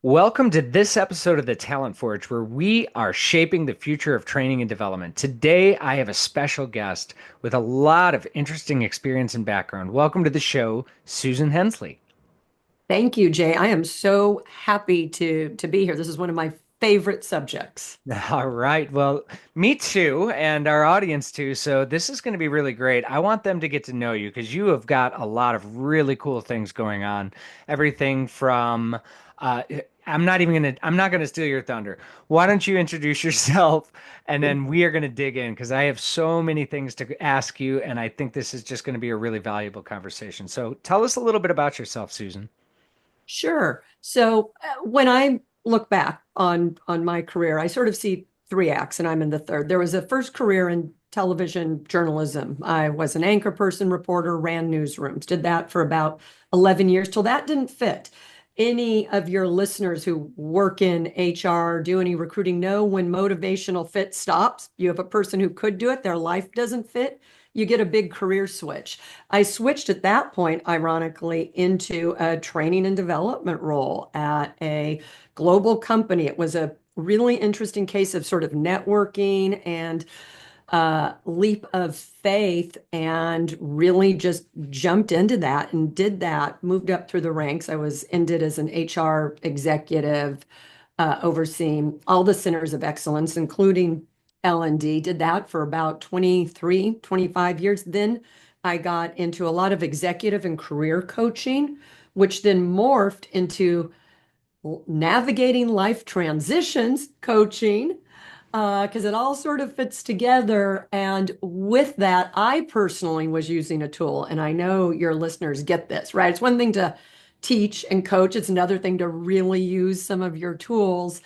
Welcome to this episode of the Talent Forge, where we are shaping the future of training and development. Today, I have a special guest with a lot of interesting experience and background. Welcome to the show, Susan Hensley. Thank you, Jay. I am so happy to be here. This is one of my favorite subjects. All right. Well, me too, and our audience too. So, this is going to be really great. I want them to get to know you because you have got a lot of really cool things going on. Everything from, uh, I'm not going to steal your thunder. Why don't you introduce yourself and then we are going to dig in because I have so many things to ask you, and I think this is just going to be a really valuable conversation. So, tell us a little bit about yourself, Susan. Sure. So when I look back on my career, I sort of see three acts, and I'm in the third. There was a first career in television journalism. I was an anchor person, reporter, ran newsrooms, did that for about 11 years till that didn't fit. Any of your listeners who work in HR, do any recruiting, know when motivational fit stops. You have a person who could do it, their life doesn't fit. You get a big career switch. I switched at that point, ironically, into a training and development role at a global company. It was a really interesting case of sort of networking and leap of faith, and really just jumped into that and did that, moved up through the ranks. I was ended as an HR executive, overseeing all the centers of excellence, including L&D. Did that for about 23, 25 years. Then I got into a lot of executive and career coaching, which then morphed into navigating life transitions coaching, because it all sort of fits together. And with that, I personally was using a tool, and I know your listeners get this, right? It's one thing to teach and coach, it's another thing to really use some of your tools.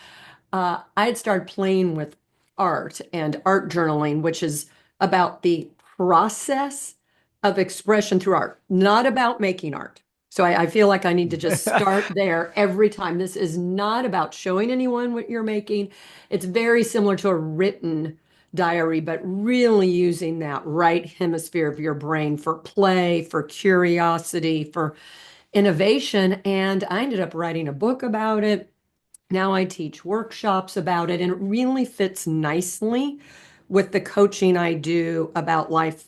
I had started playing with art and art journaling, which is about the process of expression through art, not about making art. So I feel like I need to just start there every time. This is not about showing anyone what you're making. It's very similar to a written diary, but really using that right hemisphere of your brain for play, for curiosity, for innovation. And I ended up writing a book about it. Now I teach workshops about it, and it really fits nicely with the coaching I do about life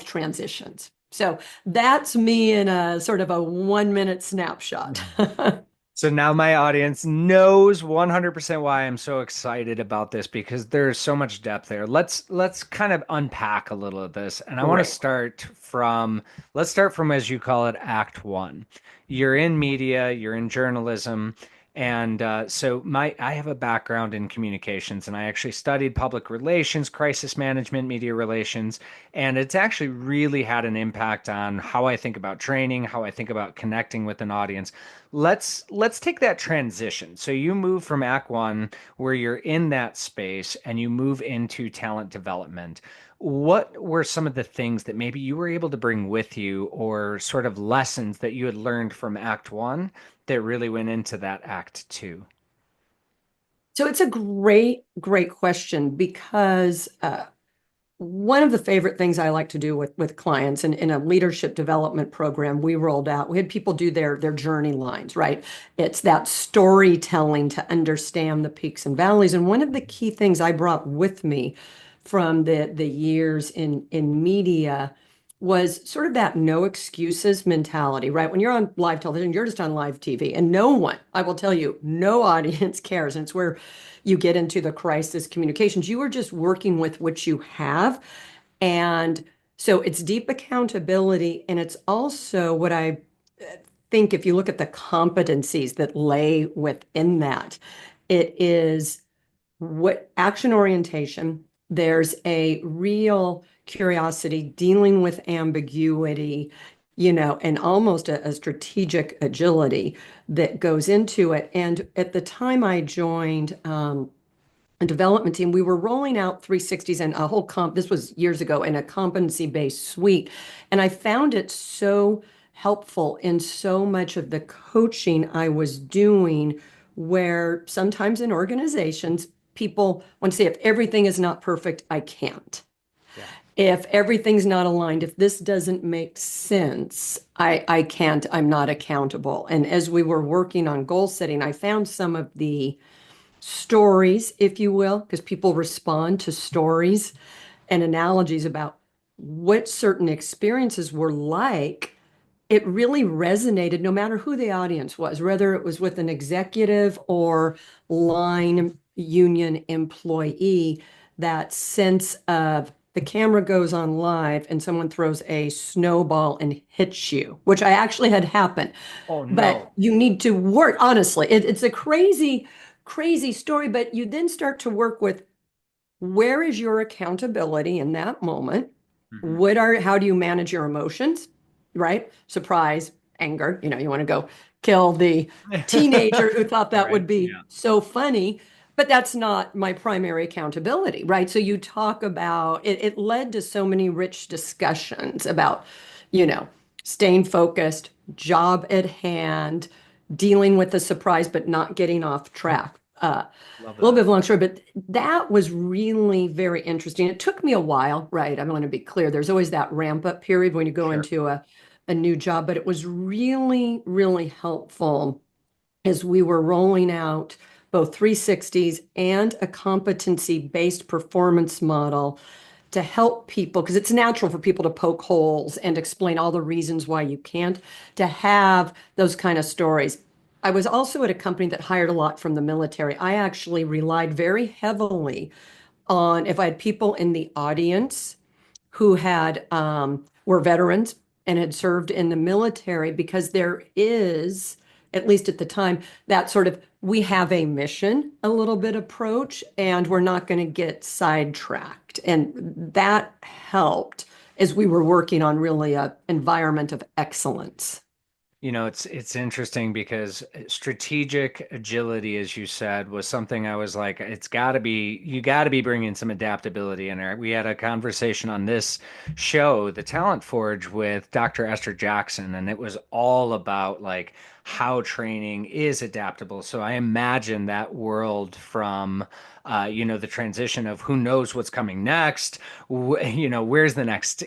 transitions. So that's me in a sort of a 1 minute snapshot. So now my audience knows 100% why I'm so excited about this because there's so much depth there. Let's kind of unpack a little of this. And I want to Great. start from as you call it, Act One. You're in media, you're in journalism, and so my I have a background in communications, and I actually studied public relations, crisis management, media relations, and it's actually really had an impact on how I think about training, how I think about connecting with an audience. Let's take that transition. So you move from Act One, where you're in that space, and you move into talent development. What were some of the things that maybe you were able to bring with you, or sort of lessons that you had learned from Act One that really went into that Act Two? So it's a great question, because one of the favorite things I like to do with clients, and in a leadership development program we rolled out, we had people do their journey lines, right? It's that storytelling to understand the peaks and valleys. And one of the key things I brought with me from the years in media was sort of that no excuses mentality, right? When you're on live television, you're just on live TV, and no one, I will tell you, no audience cares. And it's where you get into the crisis communications. You are just working with what you have. And so it's deep accountability. And it's also what I think, if you look at the competencies that lay within that, it is what action orientation. There's a real curiosity dealing with ambiguity, and almost a strategic agility that goes into it. And at the time I joined a development team, we were rolling out 360s and a whole this was years ago, in a competency-based suite. And I found it so helpful in so much of the coaching I was doing, where sometimes in organizations, people want to say, if everything is not perfect, I can't. Yeah. If everything's not aligned, if this doesn't make sense, I can't, I'm not accountable. And as we were working on goal setting, I found some of the stories, if you will, because people respond to stories and analogies about what certain experiences were like. It really resonated no matter who the audience was, whether it was with an executive or line union employee, that sense of the camera goes on live and someone throws a snowball and hits you, which I actually had happen. Oh But no. you need to work, honestly. It's a crazy, crazy story, but you then start to work with where is your accountability in that moment? Hmm. How do you manage your emotions? Right? Surprise, anger. You want to go kill the teenager who thought that Right. would be Yeah. so funny, but that's not my primary accountability, right? So you talk about it led to so many rich discussions about, you know, staying focused, job at hand, dealing with the surprise, but not getting off track. Love A little bit that. of a long story, but that was really very interesting. It took me a while, right? I want to be clear. There's always that ramp up period when you go Sure. into a new job, but it was really, really helpful as we were rolling out both 360s and a competency-based performance model to help people, because it's natural for people to poke holes and explain all the reasons why you can't, to have those kind of stories. I was also at a company that hired a lot from the military. I actually relied very heavily on if I had people in the audience who had were veterans and had served in the military, because there is, at least at the time, that sort of we have a mission a little bit approach, and we're not going to get sidetracked. And that helped as we were working on really a environment of excellence. It's interesting because strategic agility, as you said, was something I was like, it's got to be, you got to be bringing some adaptability in there. We had a conversation on this show, The Talent Forge, with Dr. Esther Jackson, and it was all about like how training is adaptable. So I imagine that world from, the transition of who knows what's coming next, where's the next,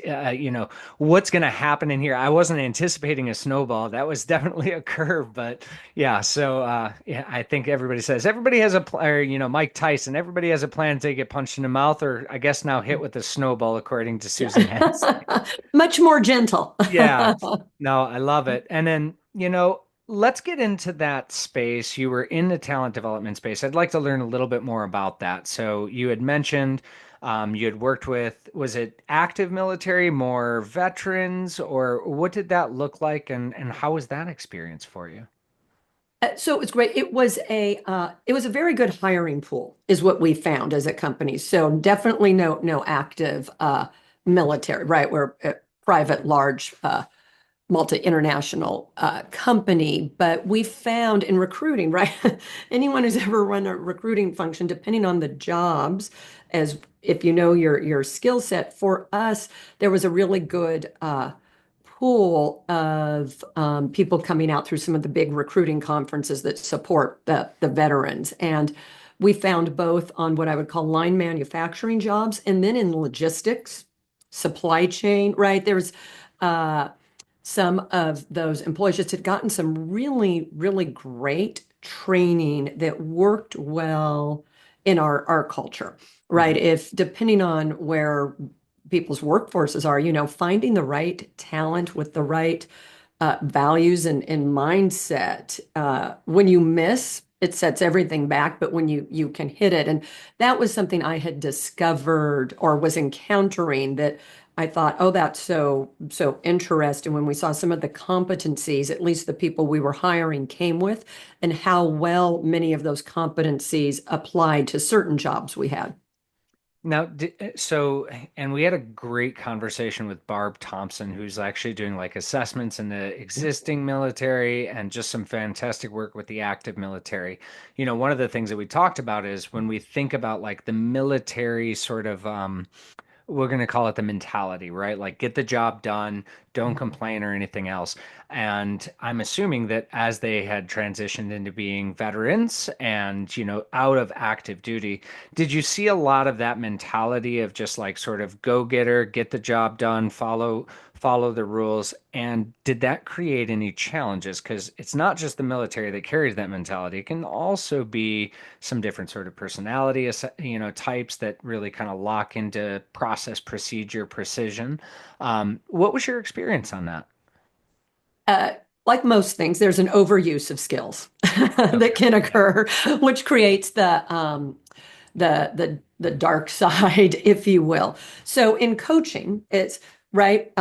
what's going to happen in here. I wasn't anticipating a snowball. That was definitely a curve, but yeah. So yeah, I think everybody says everybody has a or Mike Tyson. Everybody has a plan to get punched in the mouth, or I guess now hit with a snowball, according to Susan Hensley. Much more gentle. Yeah. No, I love it. And then let's get into that space. You were in the talent development space. I'd like to learn a little bit more about that. So you had mentioned you had worked with, was it active military, more veterans, or what did that look like, and how was that experience for you? So it was great. It was a very good hiring pool, is what we found as a company. So definitely no active military, right? We're a private, large, multi-international company. But we found in recruiting, right? Anyone who's ever run a recruiting function, depending on the jobs, as if you know your skill set, for us, there was a really good pool of people coming out through some of the big recruiting conferences that support the veterans. And we found both on what I would call line manufacturing jobs and then in logistics, supply chain, right? There's uh, some of those employees just had gotten some really, really great training that worked well in our culture, right? Mhm. If depending on where people's workforces are, finding the right talent with the right values and mindset. When you miss, it sets everything back, but when you can hit it, and that was something I had discovered or was encountering that I thought, oh, that's so interesting when we saw some of the competencies, at least the people we were hiring came with, and how well many of those competencies applied to certain jobs we had. Now, and we had a great conversation with Barb Thompson, who's actually doing like assessments in the existing military and just some fantastic work with the active military. One of the things that we talked about is when we think about like the military sort of we're going to call it the mentality, right? Like get the job done, don't Mhm. complain or anything else. And I'm assuming that as they had transitioned into being veterans and, out of active duty, did you see a lot of that mentality of just like sort of go getter, get the job done, follow the rules? And did that create any challenges? Because it's not just the military that carries that mentality. It can also be some different sort of personality, types that really kind of lock into process, procedure, precision. What was your experience on that? Uh, like most things, there's an overuse of skills that Okay. can Yeah. occur, which creates the dark side, if you will. So in coaching, it's right.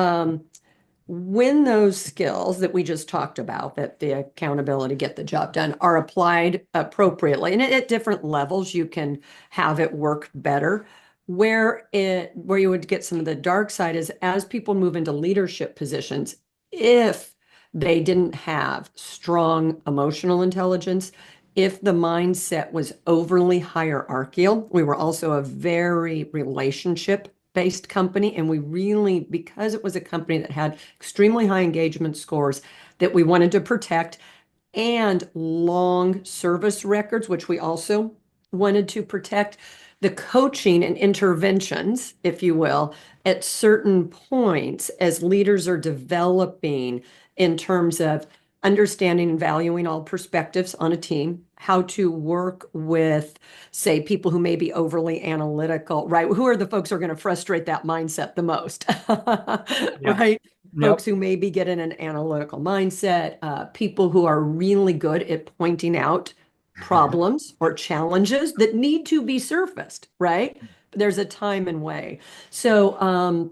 When those skills that we just talked about, that the accountability, get the job done, are applied appropriately, and at different levels, you can have it work better. Where you would get some of the dark side is as people move into leadership positions, if they didn't have strong emotional intelligence, if the mindset was overly hierarchical, we were also a very relationship based company. And we really, because it was a company that had extremely high engagement scores that we wanted to protect and long service records, which we also wanted to protect, the coaching and interventions, if you will, at certain points as leaders are developing in terms of understanding and valuing all perspectives on a team, how to work with, say, people who may be overly analytical, right? Who are the folks who are going to frustrate that mindset the most, Yep. right? Folks Yep. who maybe get in an analytical mindset, people who are really good at pointing out problems or challenges that need to be surfaced, right? There's a time and way. So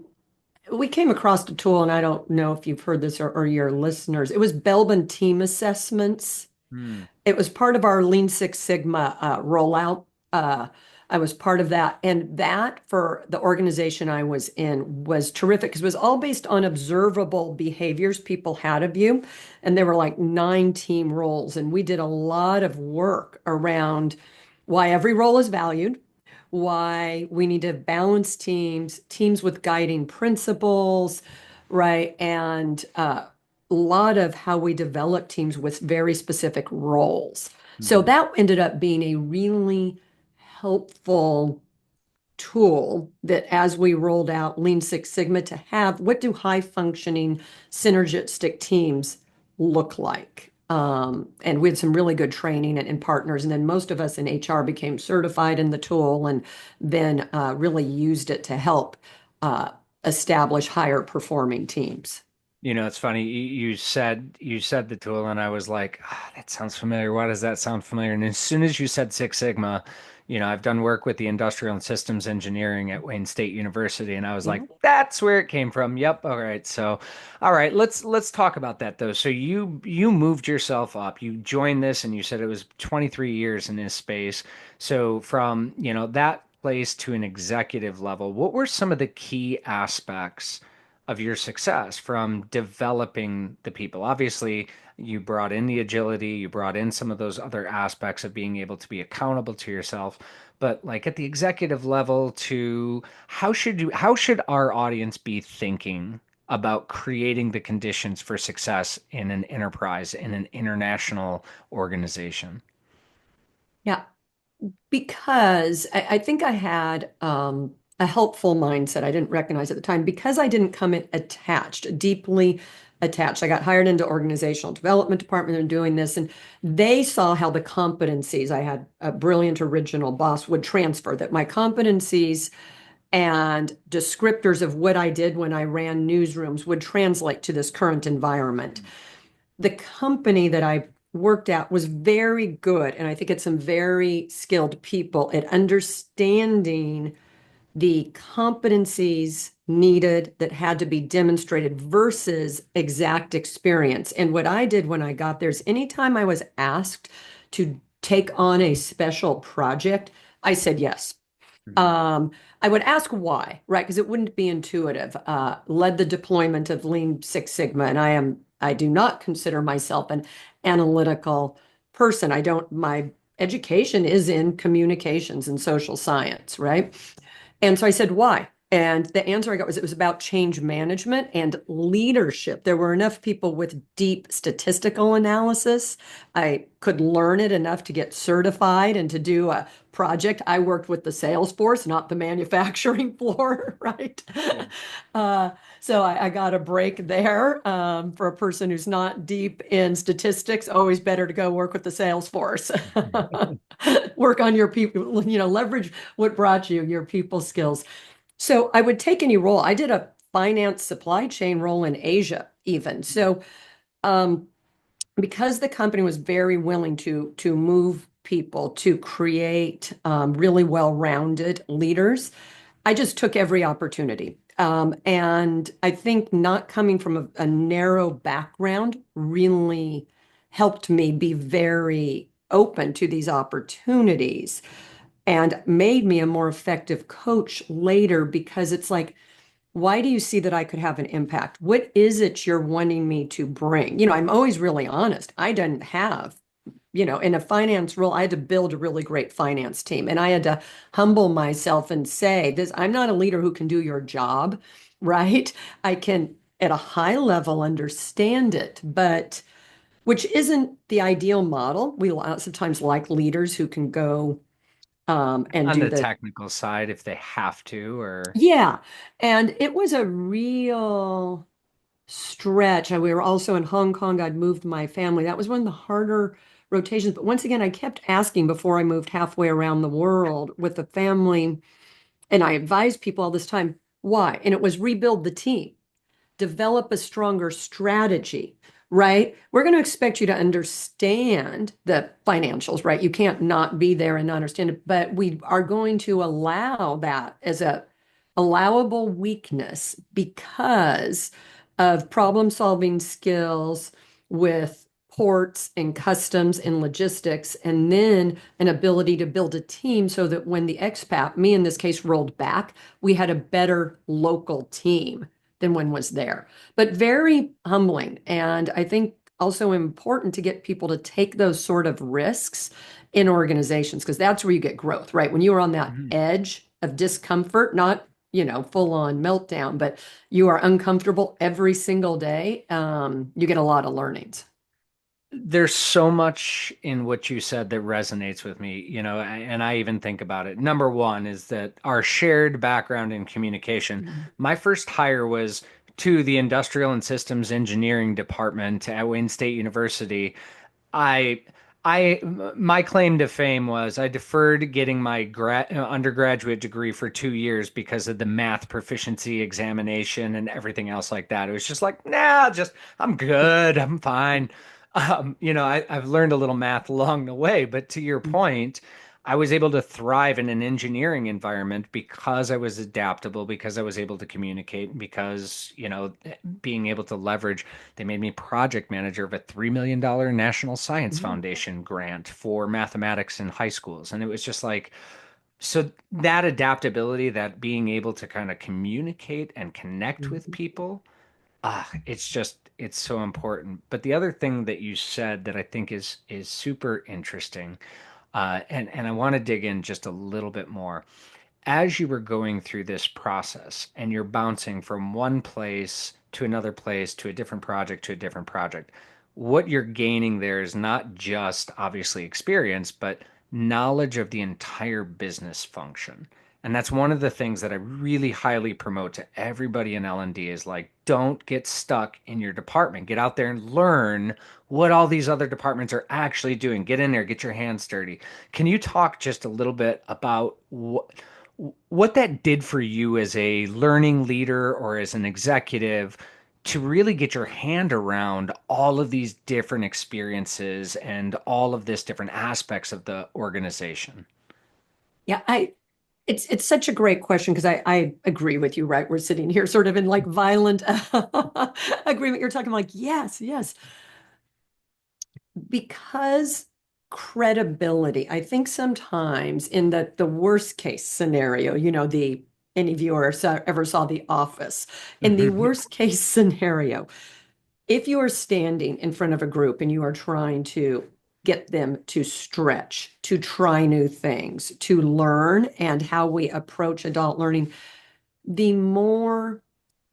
we came across a tool, and I don't know if you've heard this or your listeners. It was Belbin Team Assessments. Hmm. It was part of our Lean Six Sigma rollout. Uh, I was part of that. And that for the organization I was in was terrific because it was all based on observable behaviors people had of you. And there were like 9 team roles. And we did a lot of work around why every role is valued, why we need to balance teams with guiding principles, right? And a lot of how we develop teams with very specific roles. So Mhm. that ended up being a really helpful tool that as we rolled out Lean Six Sigma to have, what do high functioning synergistic teams look like? And we had some really good training and partners. And then most of us in HR became certified in the tool and then really used it to help uh, establish higher performing teams. It's funny. You said the tool, and I was like, that sounds familiar. Why does that sound familiar? And as soon as you said Six Sigma, I've done work with the industrial and systems engineering at Wayne State University, and I was like, Yeah. that's where it came from. Yep. All right. So, all right. Let's talk about that though. So you moved yourself up. You joined this, and you said it was 23 years in this space. So from that place to an executive level, what were some of the key aspects of your success from developing the people? Obviously, you brought in the agility, you brought in some of those other aspects of being able to be accountable to yourself. But like at the executive level, to how should our audience be thinking about creating the conditions for success in an enterprise, in an international organization? Yeah. Because I think I had a helpful mindset I didn't recognize at the time because I didn't come in attached, deeply attached. I got hired into organizational development department and doing this, and they saw how the competencies, I had a brilliant original boss, would transfer, that my competencies and descriptors of what I did when I ran newsrooms would translate to this current environment. The company that I worked at was very good, and I think it's some very skilled people at understanding the competencies needed that had to be demonstrated versus exact experience. And what I did when I got there is anytime I was asked to take on a special project, I said yes. Mhm. Um, I would ask why, right? Because it wouldn't be intuitive. Led the deployment of Lean Six Sigma, and I do not consider myself an analytical person. I don't, my education is in communications and social science, right? And so I said, why? And the answer I got was it was about change management and leadership. There were enough people with deep statistical analysis. I could learn it enough to get certified and to do a project. I worked with the sales force, not the manufacturing floor, right? Yeah. Uh, so I got a break there. For a person who's not deep in statistics, always better to go work with the sales force. Work on your people, leverage what brought you, your people skills. So I would take any role. I did a finance supply chain role in Asia, even. So um, because the company was very willing to move people to create really well-rounded leaders, I just took every opportunity. And I think not coming from a narrow background really helped me be very open to these opportunities and made me a more effective coach later because it's like, why do you see that I could have an impact? What is it you're wanting me to bring? I'm always really honest. I didn't have, in a finance role, I had to build a really great finance team and I had to humble myself and say, this, I'm not a leader who can do your job, right? I can at a high level understand it, but which isn't the ideal model. We sometimes like leaders who can go and On do the the technical side, if they have to, or yeah. And it was a real stretch. And we were also in Hong Kong. I'd moved my family. That was one of the harder rotations. But once again, I kept asking before I moved halfway around the world with the family. And I advised people all this time, why? And it was rebuild the team, develop a stronger strategy, right? We're going to expect you to understand the financials, right? You can't not be there and not understand it, but we are going to allow that as a allowable weakness because of problem solving skills with ports and customs and logistics, and then an ability to build a team so that when the expat, me in this case, rolled back, we had a better local team than one was there. But very humbling. And I think also important to get people to take those sort of risks in organizations because that's where you get growth, right? When you are on that Mhm. edge of discomfort, not full on meltdown, but you are uncomfortable every single day, you get a lot of learnings. There's so much in what you said that resonates with me, and I even think about it. Number one is that our shared background in communication. Mhm. My first hire was to the Industrial and Systems Engineering Department at Wayne State University. I, my claim to fame was I deferred getting my undergraduate degree for 2 years because of the math proficiency examination and everything else like that. It was just like, nah, just I'm good, I'm fine. I've learned a little math along the way, but to your point, I was able to thrive in an engineering environment because I was adaptable, because I was able to communicate, because, being able to leverage. They made me project manager of a $3 million National Science Mhm. Foundation grant for mathematics in high schools. And it was just like, so that adaptability, that being able to kind of communicate and connect with Mhm. people, it's so important. But the other thing that you said that I think is super interesting, and I want to dig in just a little bit more as you were going through this process and you're bouncing from one place to a different project to a different project, what you're gaining there is not just obviously experience, but knowledge of the entire business function. And that's one of the things that I really highly promote to everybody in L&D is like, don't get stuck in your department. Get out there and learn what all these other departments are actually doing. Get in there, get your hands dirty. Can you talk just a little bit about what that did for you as a learning leader or as an executive to really get your hand around all of these different experiences and all of this different aspects of the organization? Yeah, it's such a great question because I agree with you, right? We're sitting here sort of in like violent agreement. You're talking like, yes, yes. Because credibility, I think sometimes in the worst case scenario, the any viewer ever saw The Office, in the Mhm. worst case scenario, if you are standing in front of a group and you are trying to get them to stretch, to try new things, to learn, and how we approach adult learning, the more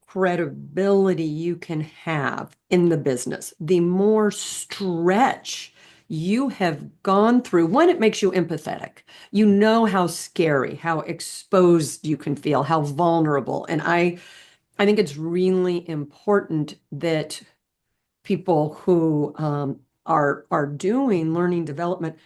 credibility you can have in the business, the more stretch you have gone through. One, it makes you empathetic. You know how scary, how exposed you can feel, how vulnerable. And I think it's really important that people who are doing learning development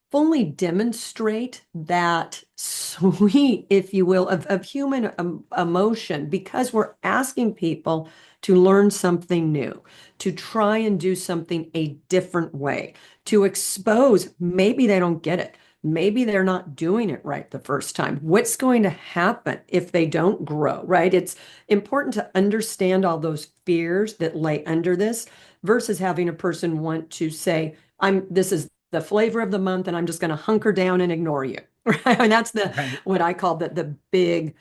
fully demonstrate that sweet, if you will, of human emotion, because we're asking people to learn something new, to try and do something a different way, to expose maybe they don't get it. Maybe they're not doing it right the first time. What's going to happen if they don't grow, right? It's important to understand all those fears that lay under this versus having a person want to say, this is the flavor of the month and I'm just going to hunker down and ignore you. Right. And that's the Right. what I call the big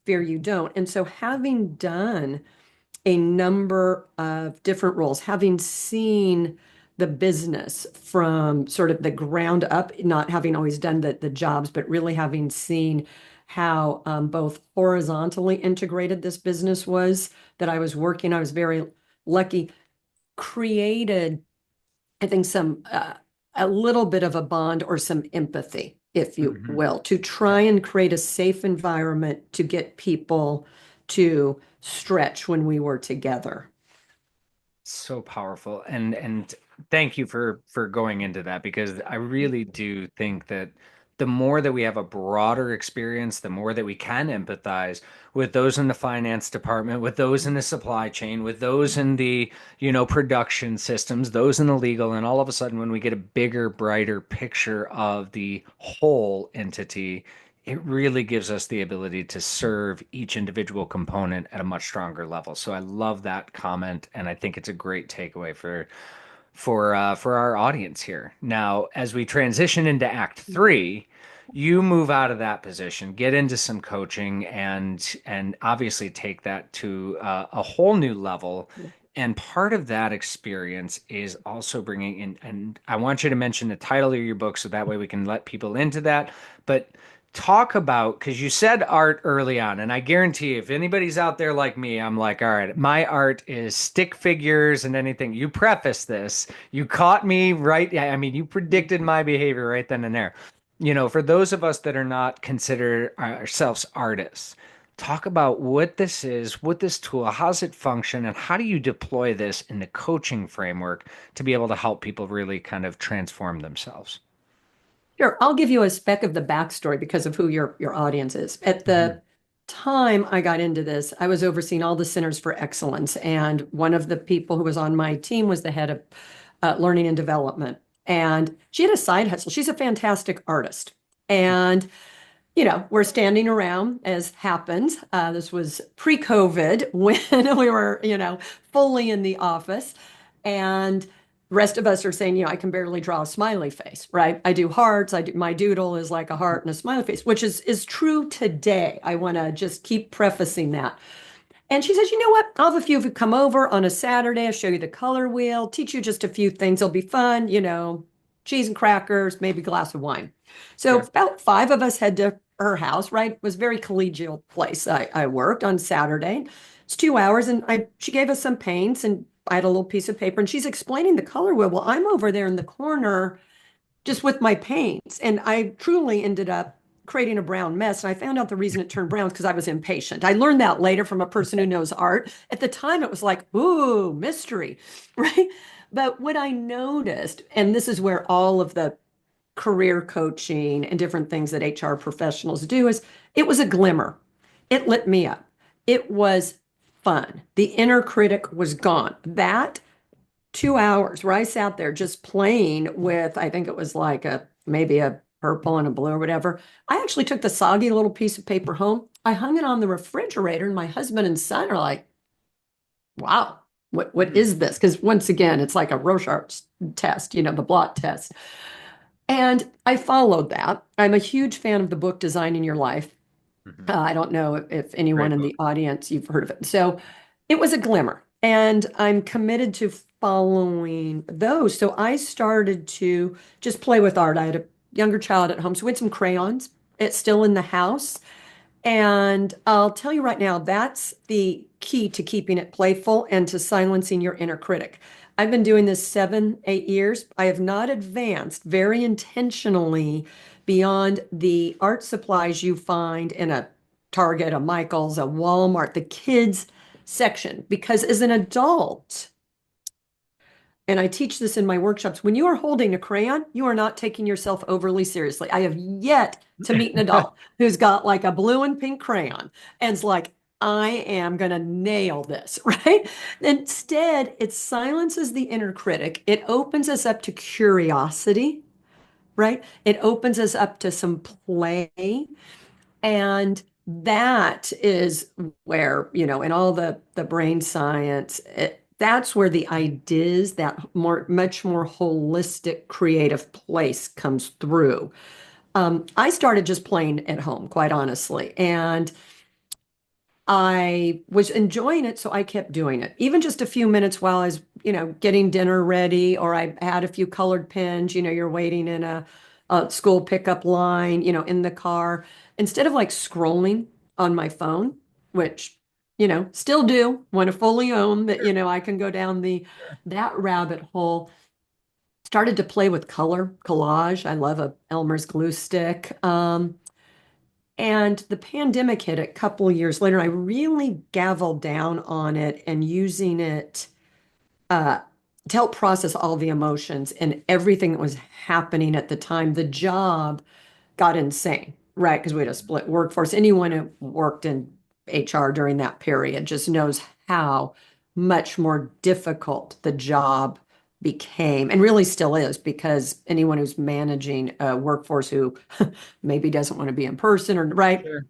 fear you don't. And so having done a number of different roles, having seen the business from sort of the ground up, not having always done the jobs, but really having seen how both horizontally integrated this business was that I was working. I was very lucky, created I think a little bit of a bond or some empathy, if you Hmm. will, to try and create a safe environment to get people to stretch when we were together. So powerful. And thank you for going into that, because I really do think that the more that we have a broader experience, the more that we can empathize with those in the finance department, with those in the supply chain, with those in the, production systems, those in the legal, and all of a sudden when we get a bigger, brighter picture of the whole entity, it really gives us the ability to serve each individual component at a much stronger level. So I love that comment, and I think it's a great takeaway for our audience here. Now, as we transition into Act Three, you move out of that position, get into some coaching, and obviously take that to a whole new level. And part of that experience is also bringing in, and I want you to mention the title of your book so that way we can let people into that. But talk about, because you said art early on, and I guarantee if anybody's out there like me, I'm like, all right, my art is stick figures and anything. You preface this, you caught me right. I mean, you predicted my behavior right then and there. For those of us that are not considered ourselves artists, talk about what this is, what this tool, how does it function, and how do you deploy this in the coaching framework to be able to help people really kind of transform themselves. Sure, I'll give you a speck of the backstory because of who your audience is. At Mhm. the time I got into this, I was overseeing all the Centers for Excellence, and one of the people who was on my team was the head of learning and development. And she had a side hustle. She's a fantastic artist. And we're standing around as happens. This was pre-COVID when we were, fully in the office. And the rest of us are saying, I can barely draw a smiley face, right? I do hearts. My doodle is like a heart and a smiley face, which is true today. I want to just keep prefacing that. And she says, you know what? I'll have a few of you come over on a Saturday. I'll show you the color wheel, teach you just a few things. It'll be fun, cheese and crackers, maybe a glass of wine. So Sure. about five of us head to her house, right? It was a very collegial place. I worked on Saturday. It's 2 hours, and she gave us some paints, and I had a little piece of paper, and she's explaining the color wheel. Well, I'm over there in the corner just with my paints. And I truly ended up creating a brown mess. And I found out the reason it turned brown is because I was impatient. I learned that later from a person who knows art. At the time, it was like, ooh, mystery, right? But what I noticed, and this is where all of the career coaching and different things that HR professionals do, is it was a glimmer. It lit me up. It was fun. The inner critic was gone. That 2 hours where I sat there just playing with, I think it was like maybe a purple and a blue or whatever. I actually took the soggy little piece of paper home. I hung it on the refrigerator, and my husband and son are like, wow, what Hmm. is this? Because once again, it's like a Rorschach test, the blot test. And I followed that. I'm a huge fan of the book Designing Your Life. Hmm. I don't know if anyone Great in book. the audience you've heard of it. So it was a glimmer, and I'm committed to following those. So I started to just play with art. I had a younger child at home, so we had some crayons. It's still in the house. And I'll tell you right now, that's the key to keeping it playful and to silencing your inner critic. I've been doing this 7, 8 years. I have not advanced very intentionally beyond the art supplies you find in a Target, a Michael's, a Walmart, the kids section. Because as an adult, and I teach this in my workshops, when you are holding a crayon, you are not taking yourself overly seriously. I have yet to meet an adult who's got like a blue and pink crayon and is like, I am going to nail this, right? Instead, it silences the inner critic. It opens us up to curiosity, right? It opens us up to some play. And that is where, in all the brain science, that's where the ideas, that much more holistic creative place comes through. I started just playing at home, quite honestly, and I was enjoying it, so I kept doing it. Even just a few minutes while I was, getting dinner ready, or I had a few colored pens, you're waiting in a school pickup line, in the car. Instead of like scrolling on my phone, which, still do, want to fully own that, I can go down that rabbit hole. Started to play with color collage. I love a Elmer's glue stick. And the pandemic hit a couple of years later. I really gavelled down on it and using it uh, to help process all the emotions and everything that was happening at the time. The job got insane, right? Because we had a split workforce. Anyone who worked in HR during that period just knows how much more difficult the job became and really still is because anyone who's managing a workforce who maybe doesn't want to be in person or right, Sure.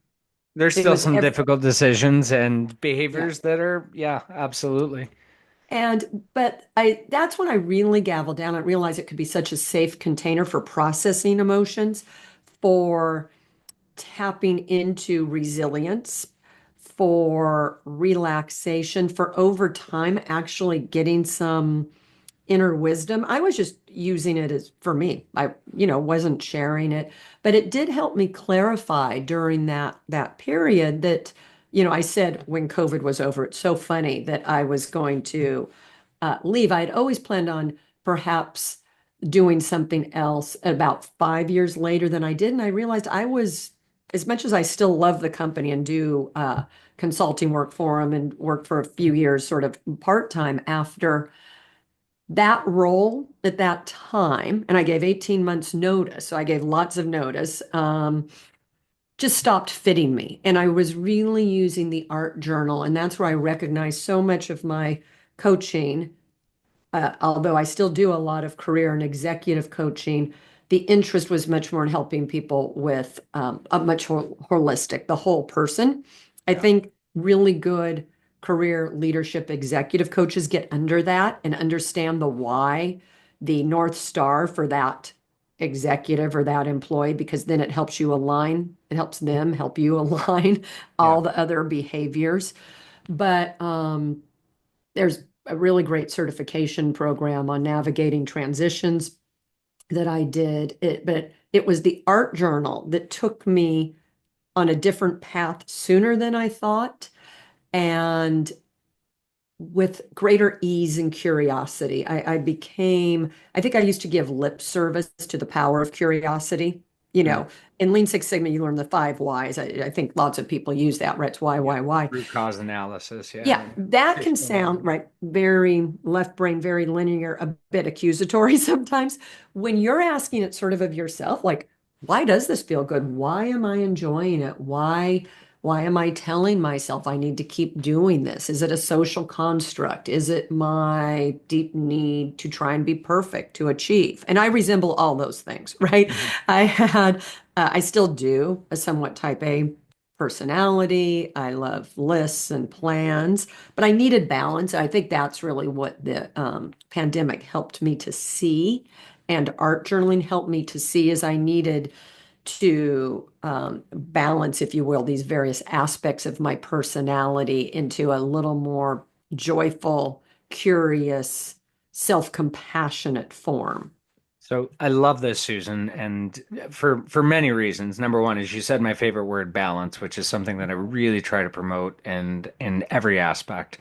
There's it still was some every, difficult decisions and yeah. behaviors that are, yeah, absolutely. But that's when I really gaveled down and realized it could be such a safe container for processing emotions, for tapping into resilience, for relaxation, for over time actually getting some inner wisdom. I was just using it as for me. I, wasn't sharing it, but it did help me clarify during that period that, I said when COVID was over, it's so funny that I was going to leave. I had always planned on perhaps doing something else about 5 years later than I did, and I realized I was, as much as I still love the company and do consulting work for them and work for a few years, sort of part time after that role at that time, and I gave 18 months notice, so I gave lots of notice, just stopped fitting me. And I was really using the art journal, and that's where I recognized so much of my coaching, although I still do a lot of career and executive coaching. The interest was much more in helping people with a much holistic, the whole person. I Yeah. think really good career leadership executive coaches get under that and understand the why, the North Star for that executive or that employee, because then it helps you align, it helps them help you align Yeah. all the other behaviors. But there's a really great certification program on navigating transitions that I did. But it was the art journal that took me on a different path sooner than I thought. And with greater ease and curiosity. I think I used to give lip service to the power of curiosity. You Mm. know, in Lean Six Sigma, you learn the five whys. I think lots of people use that, right? It's Yeah. why. Root cause analysis. Yeah, Yeah. that can sound Fishbone. right, very left brain, very linear, a bit accusatory sometimes. When you're asking it sort of yourself, like, why does this feel good? Why am I enjoying it? Why am I telling myself I need to keep doing this? Is it a social construct? Is it my deep need to try and be perfect, to achieve? And I resemble all those things, right? Mhm. I still do a somewhat type A personality. I love lists and plans, but I needed balance. I think that's really what the pandemic helped me to see, and art journaling helped me to see as I needed to balance, if you will, these various aspects of my personality into a little more joyful, curious, self-compassionate form. So I love this, Susan, and for many reasons. Number one, as you said, my favorite word, balance, which is something that I really try to promote and in every aspect.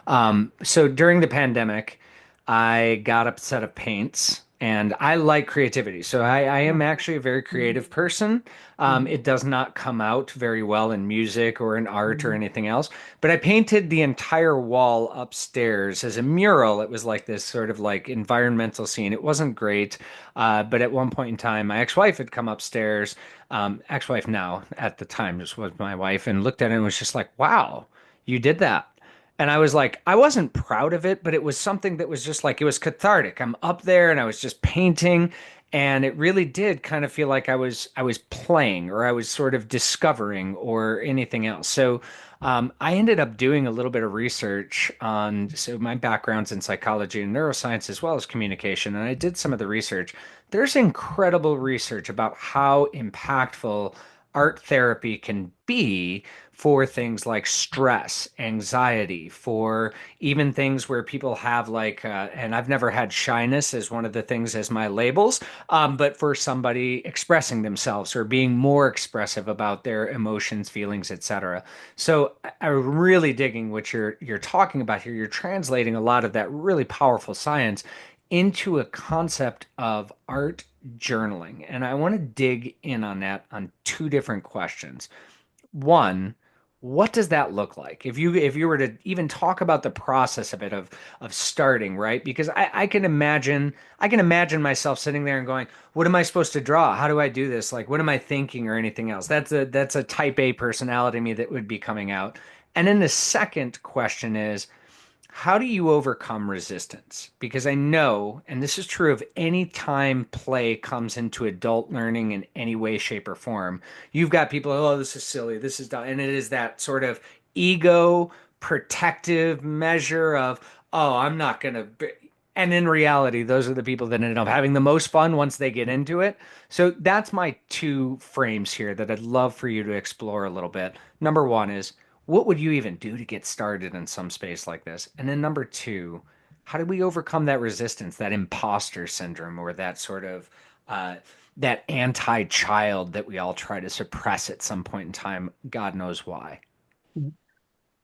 So during the pandemic, I got a set of paints, and I like creativity. So I am actually a very creative person. Mhm. It does not come out very well in music or in art or Mhm. anything else, but I painted the entire wall upstairs as a mural. It was like this sort of like environmental scene. It wasn't great. But at one point in time, my ex-wife had come upstairs, ex-wife now, at the time, just was my wife, and looked at it and was just like, wow, you did that. And I was like, I wasn't proud of it, but it was something that was just like, it was cathartic. I'm up there and I was just painting. And it really did kind of feel like I was playing or I was sort of discovering or anything else. So I ended up doing a little bit of research on, so my background's in psychology and neuroscience as well as communication, and I did some of the research. There's incredible research about how impactful art therapy can be for things like stress, anxiety, for even things where people have like, and I've never had shyness as one of the things as my labels, but for somebody expressing themselves or being more expressive about their emotions, feelings, etc. So I'm really digging what you're talking about here. You're translating a lot of that really powerful science into a concept of art journaling. And I want to dig in on that on two different questions. One, what does that look like? If you were to even talk about the process of it of starting, right? Because I can imagine myself sitting there and going, what am I supposed to draw? How do I do this? Like what am I thinking or anything else? That's a type A personality me that would be coming out. And then the second question is, how do you overcome resistance? Because I know, and this is true of any time play comes into adult learning in any way, shape, or form, you've got people, oh, this is silly, this is dumb. And it is that sort of ego protective measure of, oh, I'm not going to. And in reality, those are the people that ended up having the most fun once they get into it. So that's my two frames here that I'd love for you to explore a little bit. Number one is, what would you even do to get started in some space like this? And then number two, how do we overcome that resistance, that imposter syndrome, or that sort of uh, that anti-child that we all try to suppress at some point in time? God knows why.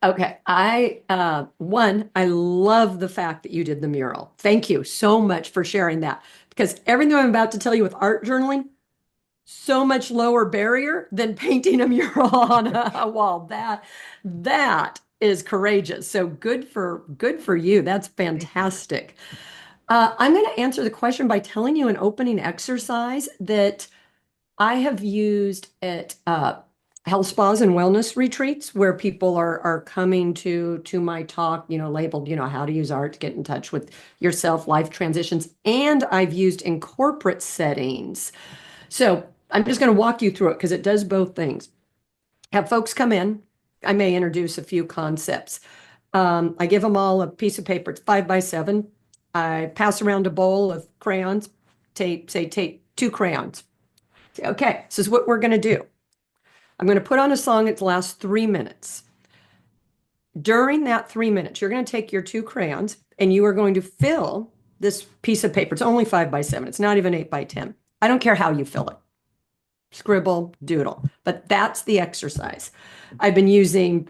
Okay. I love the fact that you did the mural. Thank you so much for sharing that because everything I'm about to tell you with art journaling, so much lower barrier than painting a mural on a wall. That is courageous. So good for you. That's Thank you. fantastic. I'm going to answer the question by telling you an opening exercise that I have used at health spas and wellness retreats where people are coming to my talk, labeled, how to use art to get in touch with yourself, life transitions, and I've used in corporate settings. So I'm just going to walk you through it because it does both things. Have folks come in. I may introduce a few concepts. I give them all a piece of paper. It's 5 by 7. I pass around a bowl of crayons. Take 2 crayons. Okay, this is what we're going to do. I'm going to put on a song that lasts 3 minutes. During that 3 minutes, you're going to take your 2 crayons and you are going to fill this piece of paper. It's only 5 by 7. It's not even 8 by 10. I don't care how you fill it. Scribble, doodle. But that's the exercise. I've been using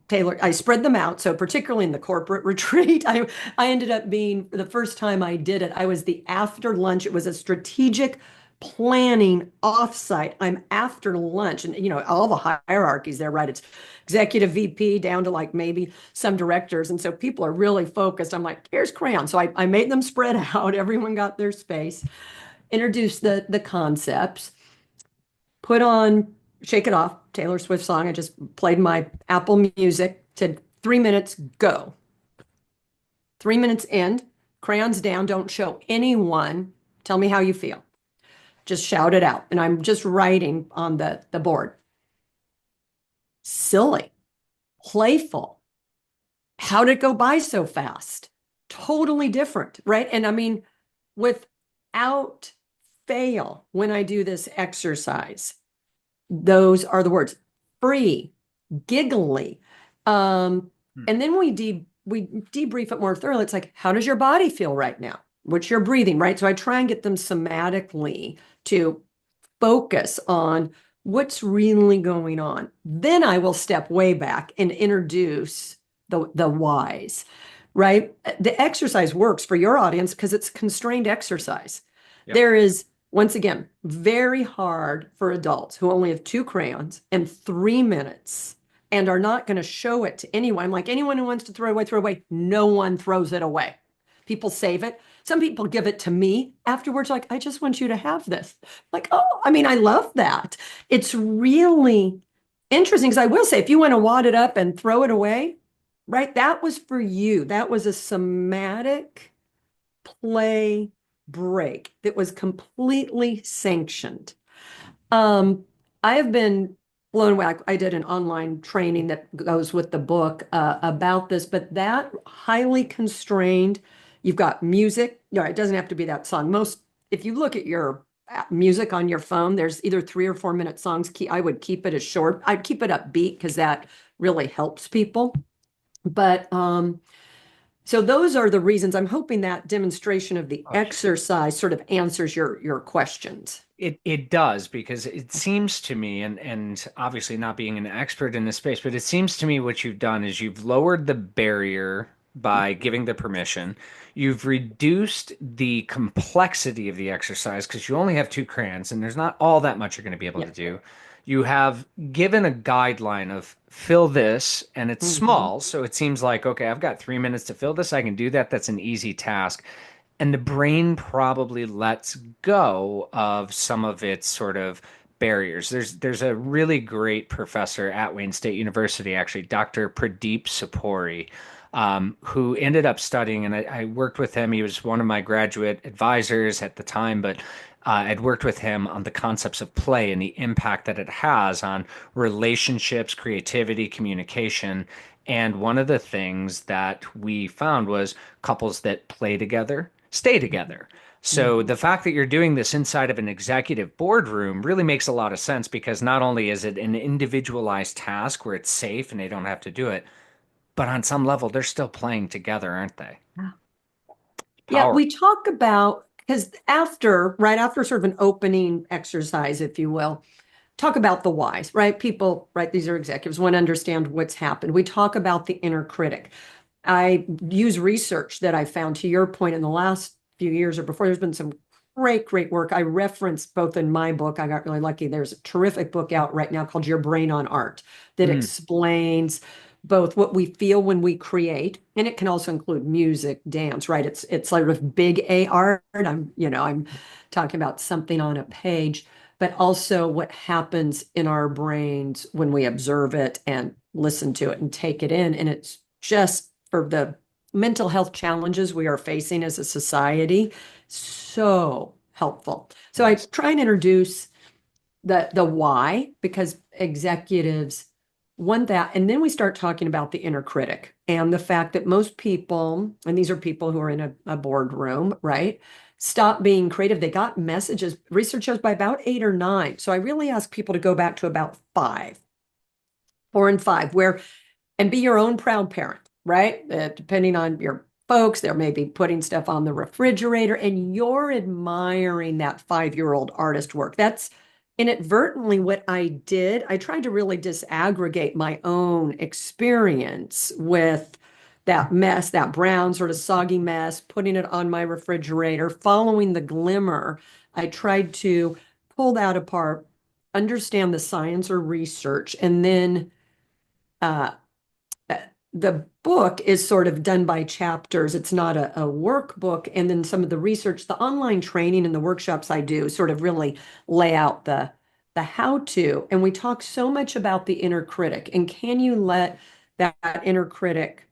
Taylor. I spread them out. So particularly in the corporate retreat, I ended up being the first time I did it. I was the after lunch. It was a strategic planning offsite. I'm after lunch, and all the hierarchies there, right? It's executive VP down to like maybe some directors, and so people are really focused. I'm like, here's crayon. So I made them spread out. Everyone got their space. Introduced the concepts put on Shake It Off, Taylor Swift song. I just played my Apple Music, said 3 minutes, go. 3 minutes in, crayons down, don't show anyone. Tell me how you feel. Just shout it out. And I'm just writing on the board. Silly, playful. How did it go by so fast? Totally different, right? And I mean, without fail, when I do this exercise, those are the words free, giggly. Um, Hmm. and then we debrief it more thoroughly. It's like, how does your body feel right now? which you're breathing, right? So I try and get them somatically to focus on what's really going on. Then I will step way back and introduce the whys, right? The exercise works for your audience because it's constrained exercise. Yep. There is, once again, very hard for adults who only have two crayons and 3 minutes and are not going to show it to anyone. Like anyone who wants to throw away, throw away. No one throws it away. People save it. Some people give it to me afterwards, like, I just want you to have this. Like, oh, I mean, I love that. It's really interesting because I will say, if you want to wad it up and throw it away, right, that was for you. That was a somatic play break that was completely sanctioned. Um, I have been blown away. I did an online training that goes with the book about this, but that highly constrained, you've got music. No, it doesn't have to be that song. Most, if you look at your music on your phone, there's either 3 or 4 minute songs. I would keep it as short. I'd keep it upbeat because that really helps people. But so those are the reasons. I'm hoping that demonstration of the Oh, exercise sort of answers your questions. it does, because it seems to me, and obviously not being an expert in this space, but it seems to me what you've done is you've lowered the barrier by giving the permission. You've reduced the complexity of the exercise because you only have two crayons and there's not all that much you're going to be able to Yeah. do. You have given a guideline of fill this, and it's Mhm. small, so it seems like, okay, I've got 3 minutes to fill this. I can do that. That's an easy task. And the brain probably lets go of some of its sort of barriers. There's a really great professor at Wayne State University, actually, Dr. Pradeep Sapori, who ended up studying, and I worked with him. He was one of my graduate advisors at the time, but I'd worked with him on the concepts of play and the impact that it has on relationships, creativity, communication. And one of the things that we found was couples that play together stay together. So Mhm. the fact that you're doing this inside of an executive boardroom really makes a lot of sense, because not only is it an individualized task where it's safe and they don't have to do it, but on some level they're still playing together, aren't they? Yeah. Yeah, Power. we talk about because after, right after sort of an opening exercise, if you will, talk about the whys, right? People, right? These are executives want to understand what's happened. We talk about the inner critic. I use research that I found, to your point, in the last few years or before. There's been some great, great work. I referenced both in my book. I got really lucky. There's a terrific book out right now called Your Brain on Art that Mm, explains both what we feel when we create, and it can also include music, dance, right? It's sort of big A art. I'm talking about something on a page, but also what happens in our brains when we observe it and listen to it and take it in. And it's just for the mental health challenges we are facing as a society, so helpful. So I yes. try and introduce the why, because executives want that. And then we start talking about the inner critic and the fact that most people, and these are people who are in a boardroom, right? Stop being creative. They got messages, research shows, by about 8 or 9. So I really ask people to go back to about 4 and 5, where, and be your own proud parent, right? Depending on your folks, they may be putting stuff on the refrigerator and you're admiring that 5-year-old artist work. That's inadvertently what I did. I tried to really disaggregate my own experience with that mess, that brown sort of soggy mess, putting it on my refrigerator, following the glimmer. I tried to pull that apart, understand the science or research, and then uh, the book is sort of done by chapters. It's not a workbook. And then some of the research, the online training and the workshops I do sort of really lay out the how to. And we talk so much about the inner critic. And can you let that inner critic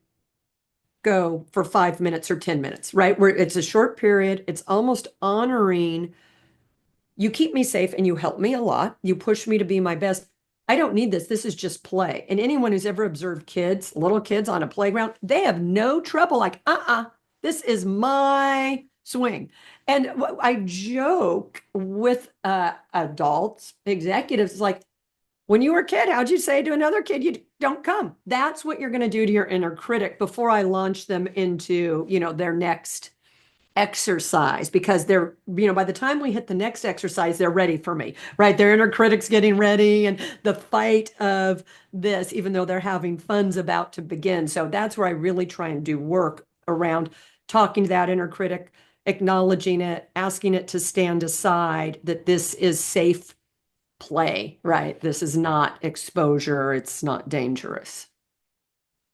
go for 5 minutes or 10 minutes, right? Where it's a short period, it's almost honoring, you keep me safe and you help me a lot. You push me to be my best. I don't need this. This is just play. And anyone who's ever observed kids, little kids on a playground, they have no trouble. Like, this is my swing. And I joke with adults, executives, like, when you were a kid, how'd you say to another kid, you don't come? That's what you're going to do to your inner critic before I launch them into, their next exercise because they're, by the time we hit the next exercise, they're ready for me, right? Their inner critic's getting ready and the fight of this, even though they're having fun's about to begin. So that's where I really try and do work around talking to that inner critic, acknowledging it, asking it to stand aside, that this is safe play, right? This is not exposure, it's not dangerous.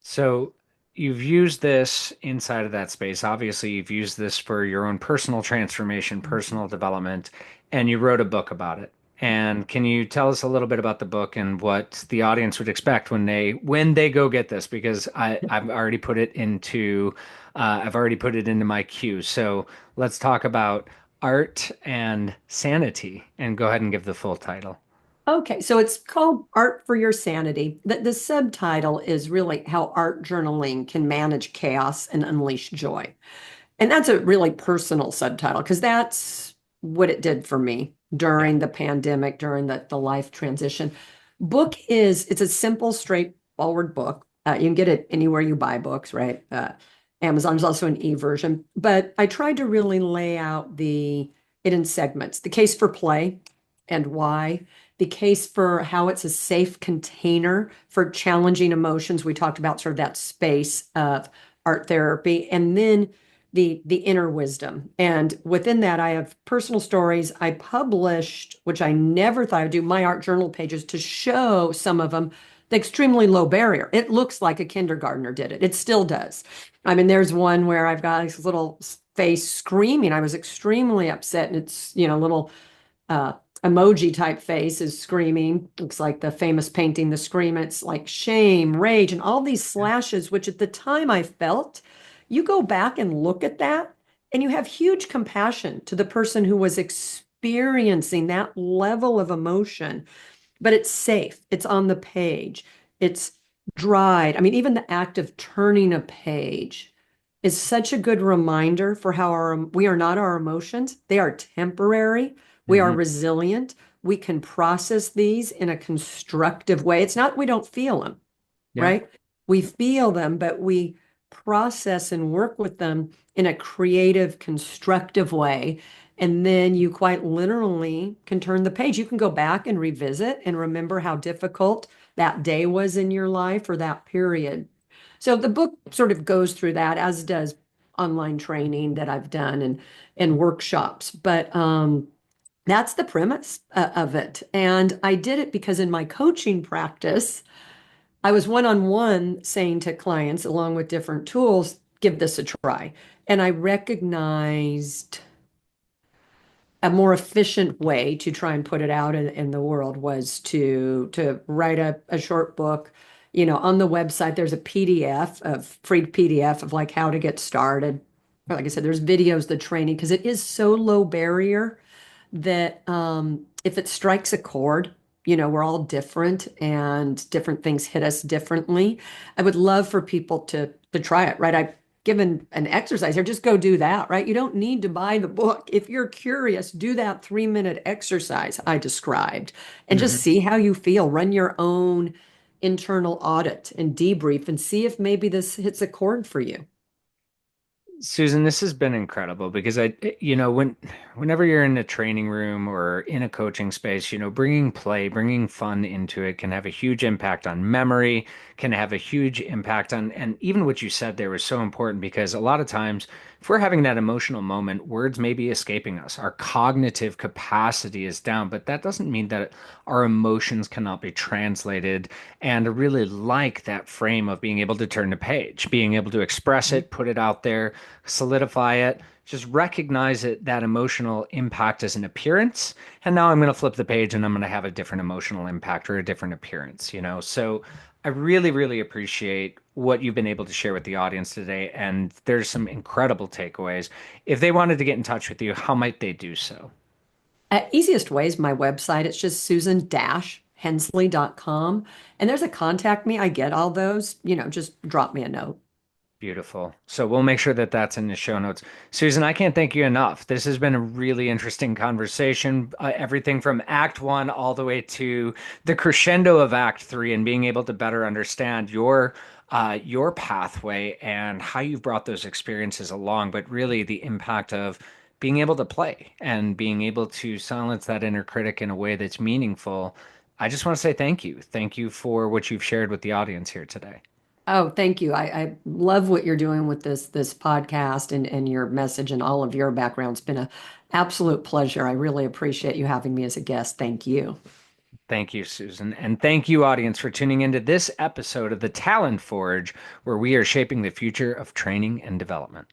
So you've used this inside of that space. Obviously, you've used this for your own personal transformation, personal development, and you wrote a book about it. And can you tell us a little bit about the book and what the audience would expect when they go get this? Because I've already put it into my queue. So let's talk about art and sanity, and go ahead and give the full title. Okay, so it's called Art for Your Sanity. The subtitle is really how art journaling can manage chaos and unleash joy. And that's a really personal subtitle because that's what it did for me Yeah. during the pandemic, during the life transition. It's a simple, straightforward book. You can get it anywhere you buy books, right? Amazon's also an e-version, but I tried to really lay out it in segments, the case for play and why, the case for how it's a safe container for challenging emotions. We talked about sort of that space of art therapy, and then the inner wisdom. And within that, I have personal stories. I published, which I never thought I'd do, my art journal pages to show some of them the extremely low barrier. It looks like a kindergartner did it. It still does. I mean, there's one where I've got this little face screaming. I was extremely upset, and it's, little uh, emoji type face is screaming. Looks like the famous painting, The Scream. It's like shame, rage, and all these slashes, which at the time I felt, you go back and look at that, and you have huge compassion to the person who was experiencing that level of emotion. But it's safe, it's on the page, it's dried. I mean, even the act of turning a page is such a good reminder for how we are not our emotions. They are temporary. We are Hmm. resilient. We can process these in a constructive way. It's not we don't feel them, Yeah. right? We feel them, but we process and work with them in a creative, constructive way. And then you quite literally can turn the page. You can go back and revisit and remember how difficult that day was in your life or that period. So the book sort of goes through that, as does online training that I've done and workshops. But that's the premise of it. And I did it because in my coaching practice, I was one-on-one saying to clients, along with different tools, give this a try. And I recognized a more efficient way to try and put it out in the world was to write a short book. On the website, there's a PDF of free PDF of like how to get started. Like I said, there's videos, the training, because it is so low barrier that if it strikes a chord, we're all different and different things hit us differently. I would love for people to try it, right? I've given an exercise here, just go do that, right? You don't need to buy the book. If you're curious, do that 3-minute exercise I described and just Hmm. see how you feel. Run your own internal audit and debrief and see if maybe this hits a chord for you. Susan, this has been incredible because whenever you're in a training room or in a coaching space, bringing play, bringing fun into it can have a huge impact on memory, can have a huge impact on, and even what you said there was so important because a lot of times if we're having that emotional moment, words may be escaping us. Our cognitive capacity is down, but that doesn't mean that our emotions cannot be translated. And I really like that frame of being able to turn the page, being able to express it, put it out there, solidify it, just recognize it, that emotional impact as an appearance. And now I'm going to flip the page and I'm going to have a different emotional impact or a different appearance. So I really, really appreciate what you've been able to share with the audience today. And there's some incredible takeaways. If they wanted to get in touch with you, how might they do so? Easiest way is my website. It's just susan-hensley.com. And there's a contact me. I get all those, just drop me a note. Beautiful. So we'll make sure that that's in the show notes. Susan, I can't thank you enough. This has been a really interesting conversation. Everything from Act One all the way to the crescendo of Act Three and being able to better understand your your pathway and how you've brought those experiences along, but really the impact of being able to play and being able to silence that inner critic in a way that's meaningful. I just want to say thank you. Thank you for what you've shared with the audience here today. Oh, thank you. I love what you're doing with this podcast and your message and all of your background. It's been an absolute pleasure. I really appreciate you having me as a guest. Thank you. Thank you, Susan. And thank you, audience, for tuning into this episode of the Talent Forge, where we are shaping the future of training and development.